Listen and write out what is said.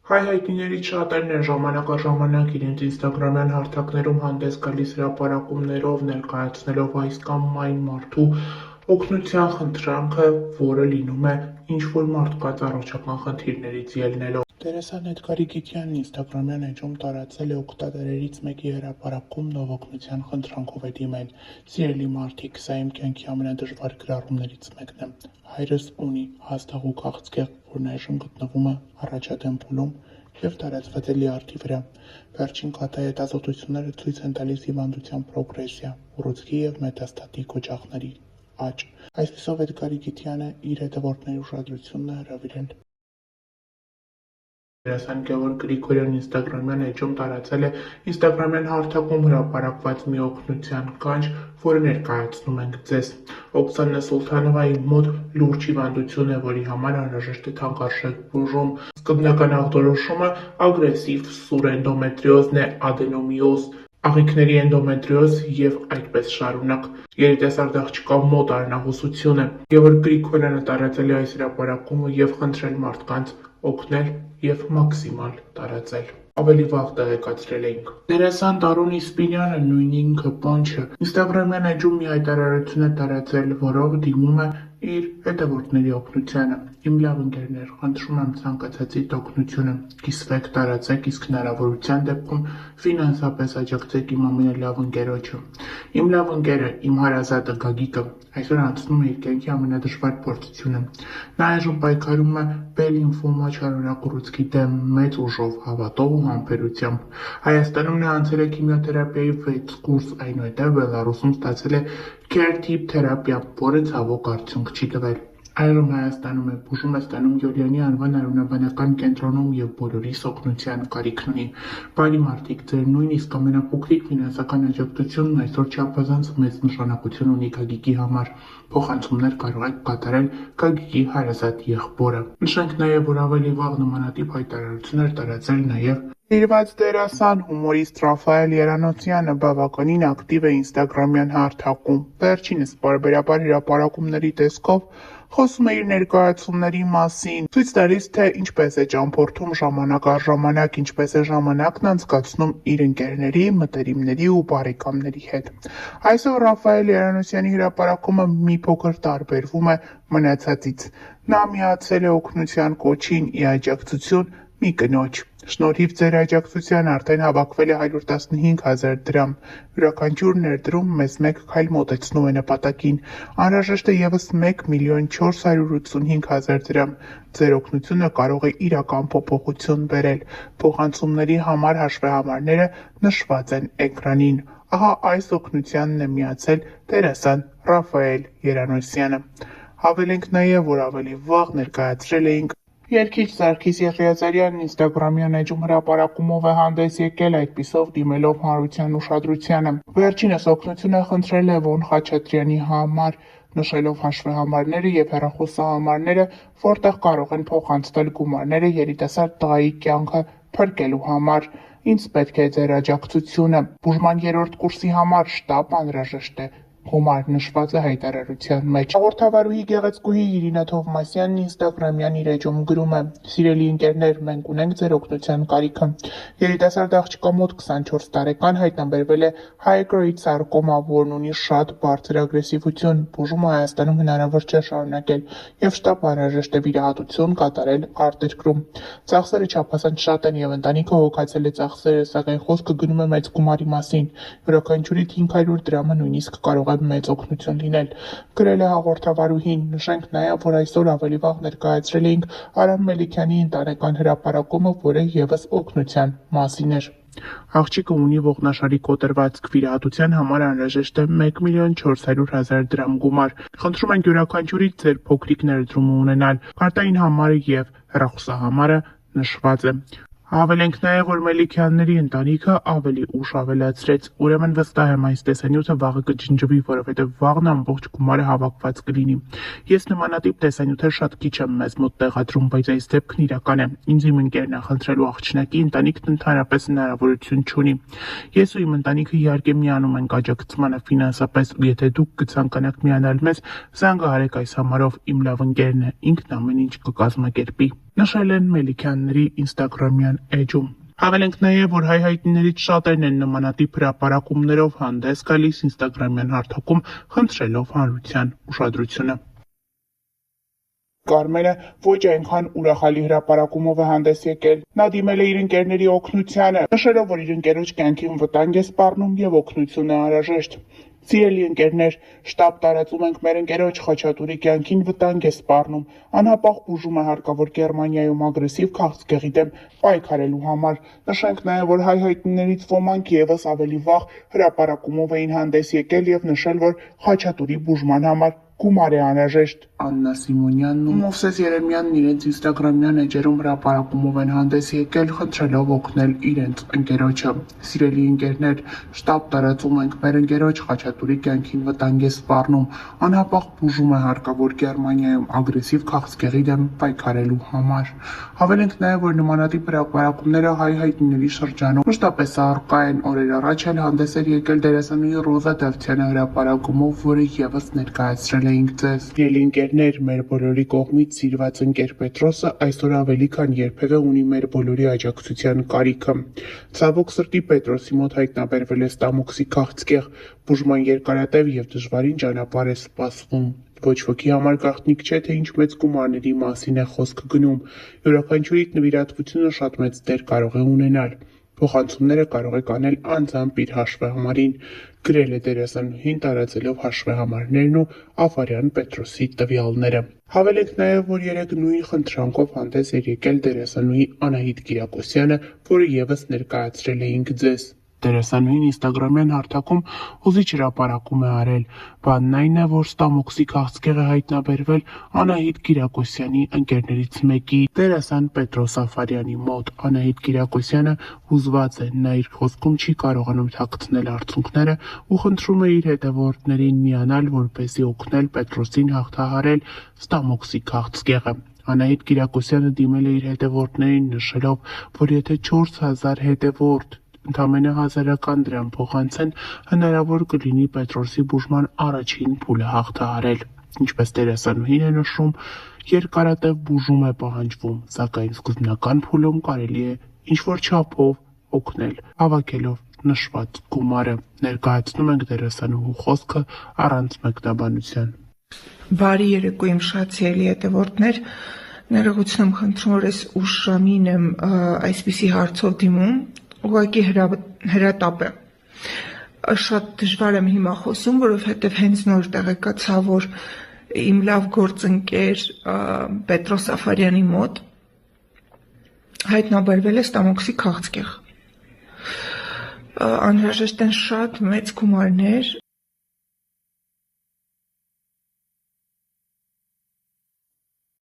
Հայ-հայտնիներից շատերն են ժամանակ առ ժամանակ իրենց ինստագրամյան հարթակներում հանդես գալիս հրապարակումներով, ներկայացնելով այս կամ այն մարդու օգնության խնդրանքը, որը լինում է ինչ-որ մարդկանց առողջական խնդիրներից ելնելով։ Դերասան Էդգար Իգիթյանն ինստագրամյան էջում տարածել է օգտատերերից մեկի հրապարակումն, ով օգնության խնդրանքով է դիմել. «Սիրելի մարդիկ, սա իմ կյանքի ամենադժվար գրառումներից մեկն է։ Հայրս ունի հաստաղու քաղցկեղ, որն այժմ գտնվում է առաջադեմ փուլում և տարածված է լյարդի վրա։ Վերջին կաթահետազոտությունները ցույց են տալիս հիվանդության պրոգրեսիա, ուռուցքի և մետաստատիկ օջախների աճ»։ Այսպիսով Էդգար Իգիթյանը իր հետևորդների ուշադրությունն է հրավիրել։ Դերասան Գևորգ Գրիգորյանն ինստագրամյան էջում տարածել է ինստագրամյան հարթակում հրապարակված մի օգնության կանչ, որը ներկայացնում ենք ձեզ։ Օքսանա Սուլթանովայի մոտ լուրջ հիվանդություն է, որի համար անհրաժեշտ է թանկարժեք բուժում։ Սկզբնական ախտորոշումը ագրեսիվ սուր էնդոմետրիոզն է, ադենոմիոզ, աղիքների էնդոմետրիոզ և այդպես շարունակ։ Երիտասարդ աղջկա մոտ արնաղուսություն է։ Գևորգ Գրիգորյանը տարածել է այս հրապարակումը և խնդրել մարդկանց օգնել և մաքսիմալ տարածել։ Ավելի վաղ տեղեկացրել էինք։ Դերասան Տարոն Իսպիրյանը, նույն ինքը Պոնչը, ինստագրամյան էջում մի հայտարարություն է տարածել, որով դիմում է իր հետևորդների օգնությանը։ Իմ լավ ընկերներ, խնդրում եմ ցանկացածիդ օգնությունը կիսվեք, տարածեք, իսկ հնարավորության դեպքում ֆինանսապես աջակցեք իմ ամենալավ ընկերոջը։ Իմ լավ ընկերը, իմ հարազատը Գագիկը այսօր անցնում է իր կյանքի ամենադժվար փորձությունը։ Նա այժմ պայքարում է B լիմֆոմա չարորակ ուռուցքի դեմ մեծ ուժով, հավատով ու համբերությամբ։ Հայաստանում նա անցել է քիմիոթերապիայի 6 կուրս, այնուհետև Բելառուսում ստացել է Care-Tip թերապիա, որը ցավոք արդյունք չի տվել։ Այժմ Հայաստանում է, բուժում է ստանում Յոլյանի անվան արյունաբանական կենտրոնում և բոլորիս օգնության կարիքն ունի։ Բարի մարդիկ, ձեր նույնիսկ ամենափոքրիկ ֆինանսական աջակցությունն այսօր չափազանց մեծ նշանակություն ունի Գագիկի համար։ Փոխանցումներ կարող եք կատարել Գագիկի հարազատ եղբորը։ Նշենք նաև, որ ավելի վաղ նմանատիպ հայտարարություն էր տարածել նաև Սիրված դերասան, հումորիստ Ռաֆայել Երանոցյանը բավականին ակտիվ է ինստագրամյան հարթակում։ Վերջինս պարբերաբար հրապարակումների տեսքով խոսում է իր ներկայացումների մասին, ցույց տալիս, թե ինչպես է ճամփորդում ժամանակ առ ժամանակ, ինչպես է ժամանակն անցկացնում իր ընկերների, մտերիմների ու բարեկամների հետ։ Այսօր Ռաֆայել Երանոցյանի հրապարակումը մի փոքր տարբերվում է մնացածից։ Նա միացել է օգնության կոչին ի աջակցություն մի կնոջ։ Շնորհիվ ձեր աջակցության արդեն հավաքվել է 115,000 դրամ։ Յուրաքանչյուր ներդրում մեզ մեկ քայլ մոտեցնում է նպատակին։ Անհրաժեշտ է ևս 1,485,000 դրամ։ Ձեր օգնությունը կարող է իրական փոփոխություն բերել։ Փոխանցումների համար հաշվեհամարները նշված են էկրանին։ Ահա այս օգնությանն է միացել դերասան Ռաֆայել Երանոսյանը։ Հավելենք նաև, որ ավելի վաղ ներկայացրել էինք երգիչ Սարգիս Եղիազարյանն ինստագրամյան էջում հրապարակումով է հանդես եկել, այդպիսով դիմելով հանրության ուշադրությանը։ Վերջինս օգնություն է խնդրել Լևոն Խաչատրյանի համար, նշելով հաշվեհամարները և հեռախոսահամարները, որտեղ կարող են փոխանցվել գումարները երիտասարդ տղայի կյանքը փրկելու համար։ Ինձ պետք է ձեր աջակցությունը։ Բուժման 3-րդ կուրսի համար շտապ անհրաժեշտ է։ Գումար նշված է հայտարարության մեջ։ Հաղորդավարուհի Գեղեցկուհի Իրինա Թովմասյանն ինստագրամյան իր էջում գրում է. «Սիրելի ընկերներ, մենք ունենք ձեր օգնության կարիքը։ Երիտասարդ աղջկա մոտ 24 տարեկան հայտնաբերվել է high-grade սարկոմա, որն ունի շատ բարձր ագրեսիվություն։ Բուժումը Հայաստանում հնարավոր չէ շարունակել և շտապ անհրաժեշտ է վիրահատություն կատարել արտերկրում։ Ծախսերը չափազանց շատ են և ընտանիքը հոգացել է ծախսերը, սակայն խոսքը գնում է մեծ գումարի մասին։ Յուրաքանչյուրի 500 դրամը նույնիսկ կարող է մեծ օգնություն լինել», գրել է հաղորդավարուհին։ Նշենք նաև, որ այսօր ավելի վաղ ներկայացրել էինք Արամ Մելիքյանի ընտանեկան հրապարակումը, որը ևս օգնության մասին էր։ Աղջիկը ունի ողնաշարի կոտրվածք, վիրահատության համար անհրաժեշտ է 1,400,000 դրամ գումար։ Խնդրում ենք յուրաքանչյուրից ձեր փոքրիկ ներդրումը ունենալ։ Կարտային համարը և հեռախոսահամարը նշված է։ Հավելենք նաև, որ Մելիքյանների ընտանիքը ավելի ուշ ավելացրեց։ Ուրեմն վստահ եմ, այս տեսանյութը վաղը կջնջվի, որովհետև վաղն ամբողջ գումարը հավաքված կլինի։ Ես նմանատիպ տեսանյութեր շատ քիչ եմ մեզ մոտ տեղադրում, բայց այս դեպքն իրական է։ Ինձ իմ ընկերն է խնդրելու աղջնակի, ընտանիքն ընդհանրապես հնարավորություն չունի։ Ես ու իմ ընտանիքը իհարկե միանում ենք աջակցմանը ֆինանսապես, ու եթե դուք կցանկանաք միանալ մեզ, զանգահարեք այս համարով, իմ լավ ընկերն է, ինքն ամեն ինչ կկազմակերպի։ նշել են Մելիքյանների ինստագրամյան էջում։ Հավելենք նաև, որ հայհայտներից շատերն են նմանատիպ հրապարակումներով հանդես գալիս ինստագրամյան հարթակում, խնդրելով հանրության ուշադրությունը։ Կարմենը ոչ այնքան ուրախալի հրապարակումով է հանդես եկել։ Նա դիմել է իր ընկերների օգնությանը, նշելով, որ իր ընկերոջ կյանքին վտանգ է սպառնում եւ օգնություն է անհրաժեշտ։ Սիրելի ընկերներ, շտապ տարածում ենք մեր ընկերոջ Խաչատուրի կյանքին վտանգ է սպառնում, անհապաղ բուժում է հարկավոր Գերմանիայում ագրեսիվ քաղցկեղի դեմ պայքարելու համար։ Նշենք նաև, որ հայհայտներից ոմանք եւս ավելի վաղ հրապարակումով էին հանդես եկել եւ նշել, որ Խաչատուրի բուժման համար գումար է անհրաժեշտ։ Աննա Սիմոնյանն ու Մովսես Երեմյանն իրենց ինստագրամյան էջերում հրապարակումով են հանդես եկել, խնդրելով օգնել իրենց ընկերոջը։ Սիրելի ընկերներ, շտապ տարածում ենք մեր ընկերոջ Խաչատուրի կյանքին վտանգ է սպառնում, անհապաղ բուժում է հարկավոր Գերմանիայում ագրեսիվ քաղցկեղի դեմ պայքարելու համար։ Հավելենք նաև, որ նմանատիպ հրապարակումները հայհայտների շրջանում մշտապես առկա են։ Օրեր առաջ էլ հանդես էր եկել դերասանուհի Ռոզա Դավթյանը հրապարակումով, որը եւս ներկայացրել էինք ձեզ։ Սիրելի ընկերներ, մեր բոլորի կողմից սիրված ընկեր Պետրոսը այսօր ավելի քան երբևէ ունի մեր բոլորի աջակցության կարիքը։ Ցավոք սրտի Պետրոսի մոտ հայտնաբերվել է ստամոքսի քաղցկեղ, բուժման երկարատև եւ դժվարին ճանապարհ է սպասվում։ Ոչ ոքի համար գաղտնիք չէ, թե ինչ մեծ գումարների մասին է խոսքը գնում։ Յուրաքանչյուրի նվիրատվությունը շատ մեծ դեր կարող է ունենալ։ Փոխանցումները կարող եք անել անձամբ իր հաշվեհամարին, գրել է դերասանուհին տարածելով հաշվեհամարներն ու Աֆարյան Պետրոսի տվյալները։ Հավելենք նաև, որ երեկ նույն խնդրանքով հանդես էր եկել դերասանուհի Անահիտ Կիրակոսյանը, որը եւս ներկայացրել էինք ձեզ։ Դերասանուհին ինստագրամյան հարթակում հուզիչ հրապարակում է արել։ Բանն այն է, որ ստամոքսի քաղցկեղ է հայտնաբերվել Անահիտ Կիրակոսյանի ընկերներից մեկի, դերասան Պետրոս Աֆարյանի մոտ։ Անահիտ Կիրակոսյանը հուզված է, նա իր խոսքում չի կարողանում թաքցնել արցունքները ու խնդրում է իր հետևորդներին միանալ, որպեսզի օգնել Պետրոսին հաղթահարել ստամոքսի քաղցկեղը։ Անահիտ Կիրակոսյանը դիմել է իր հետևորդներին, նշելով, որ եթե 4000 հետևորդ ընդամենը 1000-ական դրամ փոխանցեն, հնարավոր կլինի Պետրոսի բուժման առաջին փուլը հաղթահարել։ Ինչպես դերասանուհին է նշում, երկարատև բուժում է պահանջվում, սակայն սկզբնական փուլում կարելի է ինչ-որ չափով օգնել, հավաքելով նշված գումարը։ Ներկայացնում ենք դերասանուհու խոսքը առանց մեկնաբանության։ Բարի երեկո իմ շատ սիրելի հետևորդներ, ներողություն եմ խնդրում, որ այս ուշ ժամին եմ այսպիսի հարցով դիմում, ուղղակի հրատապ է։ Շատ դժվար եմ հիմա խոսում, որովհետև հենց նոր տեղեկացա, որ իմ լավ գործընկեր Պետրոս Աֆարյանի մոտ հայտնաբերվել է ստամոքսի քաղցկեղ։ Անհրաժեշտ են շատ մեծ գումարներ,